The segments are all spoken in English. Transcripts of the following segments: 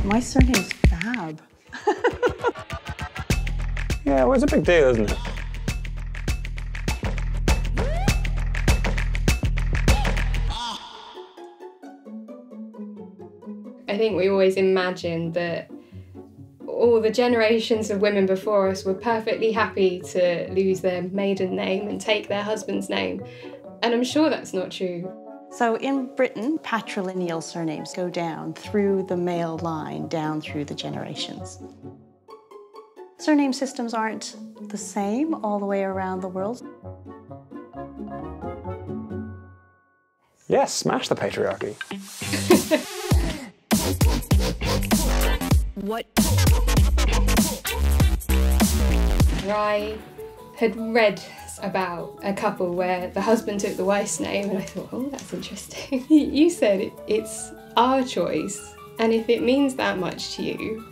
My surname's Fab. Yeah, well, it's a big deal, isn't it? I think we always imagined that all the generations of women before us were perfectly happy to lose their maiden name and take their husband's name. And I'm sure that's not true. So in Britain, patrilineal surnames go down through the male line, down through the generations. Surname systems aren't the same all the way around the world. Yes, smash the patriarchy. What? I had read about a couple where the husband took the wife's name, and I thought, oh, that's interesting. You said it's our choice, and if it means that much to you,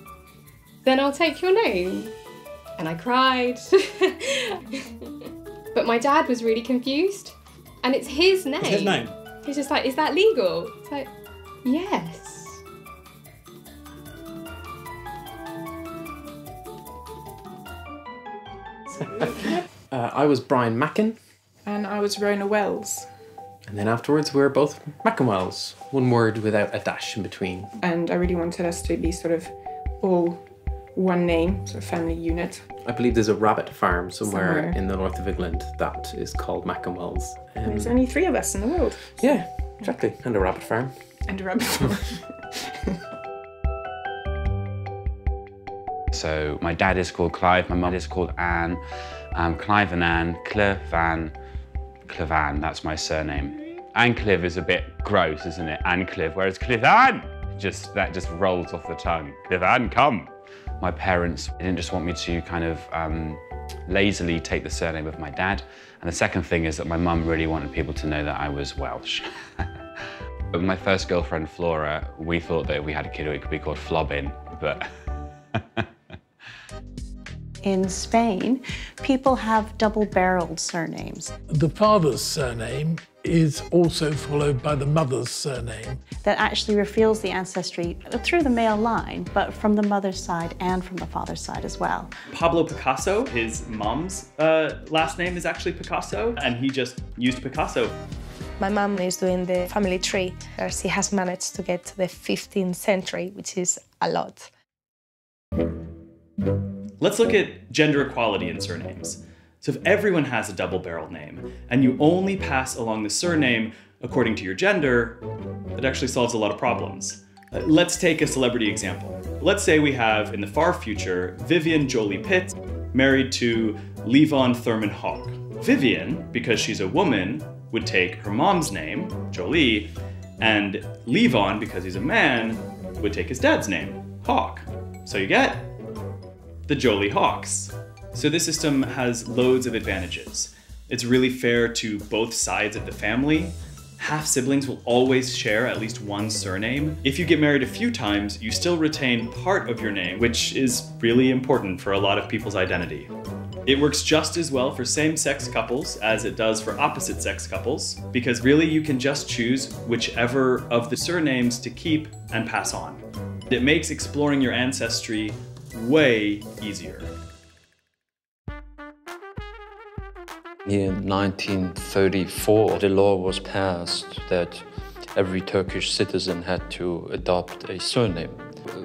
then I'll take your name. And I cried. But my dad was really confused, and it's his name. It's his name. He's just like, is that legal? It's like, yes. I was Brian Macken. And I was Rona Wells. And then afterwards we were both Mackenwells. One word without a dash in between. And I really wanted us to be sort of all one name, sort of family unit. I believe there's a rabbit farm somewhere in the north of England that is called Mackenwells. There's only 3 of us in the world. Yeah, exactly. And a rabbit farm. And a rabbit farm. So my dad is called Clive, my mum is called Anne. Clive and Anne, Clivan, that's my surname. Anclive is a bit gross, isn't it? Anclive, whereas Clivan, that just rolls off the tongue. Clivan, come. My parents didn't just want me to kind of lazily take the surname of my dad. And the second thing is that my mum really wanted people to know that I was Welsh. But my first girlfriend, Flora, we thought that if we had a kid, it could be called Flobbin, but... In Spain, people have double-barreled surnames. The father's surname is also followed by the mother's surname. That actually reveals the ancestry through the male line, but from the mother's side and from the father's side as well. Pablo Picasso, his mom's last name is actually Picasso, and he just used Picasso. My mum is doing the family tree. She has managed to get to the 15th century, which is a lot. Let's look at gender equality in surnames. So if everyone has a double-barreled name, and you only pass along the surname according to your gender, it actually solves a lot of problems. Let's take a celebrity example. Let's say we have, in the far future, Vivian Jolie Pitt married to Levon Thurman Hawke. Vivian, because she's a woman, would take her mom's name, Jolie, and Levon, because he's a man, would take his dad's name, Hawke. So you get the Jolie Hawks. So this system has loads of advantages. It's really fair to both sides of the family. Half siblings will always share at least one surname. If you get married a few times, you still retain part of your name, which is really important for a lot of people's identity. It works just as well for same-sex couples as it does for opposite-sex couples, because really you can just choose whichever of the surnames to keep and pass on. It makes exploring your ancestry way easier. In 1934, the law was passed that every Turkish citizen had to adopt a surname.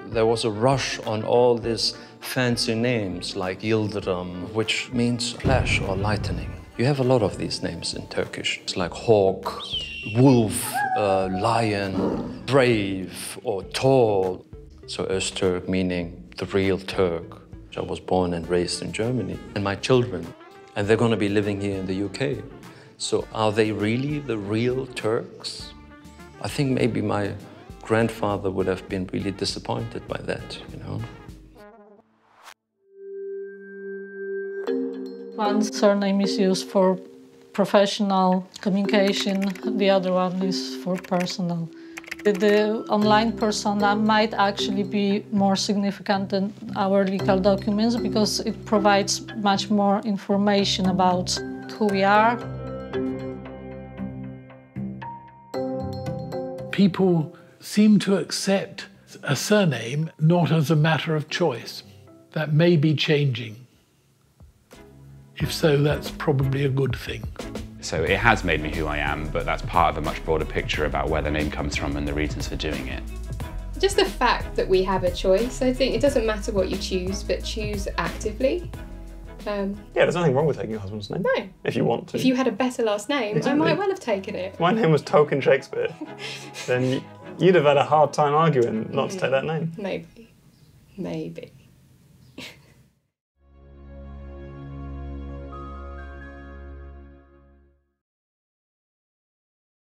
There was a rush on all these fancy names like Yildirim, which means flash or lightning. You have a lot of these names in Turkish. It's like hawk, wolf, lion, brave or tall. So Öztürk meaning the real Turk. I was born and raised in Germany. And my children, and they're going to be living here in the UK. So are they really the real Turks? I think maybe my grandfather would have been really disappointed by that, you know. One surname is used for professional communication, the other one is for personal. The online persona might actually be more significant than our legal documents because it provides much more information about who we are. People seem to accept A surname not as a matter of choice. That may be changing. If so, that's probably a good thing. So it has made me who I am, but that's part of a much broader picture about where the name comes from and the reasons for doing it. Just the fact that we have a choice, I think it doesn't matter what you choose, but choose actively. Yeah, there's nothing wrong with taking your husband's name. No. If you want to. If you had a better last name, Exactly. I might well have taken it. If my name was Tolkien Shakespeare, then you'd have had a hard time arguing not to take that name. Maybe. Maybe.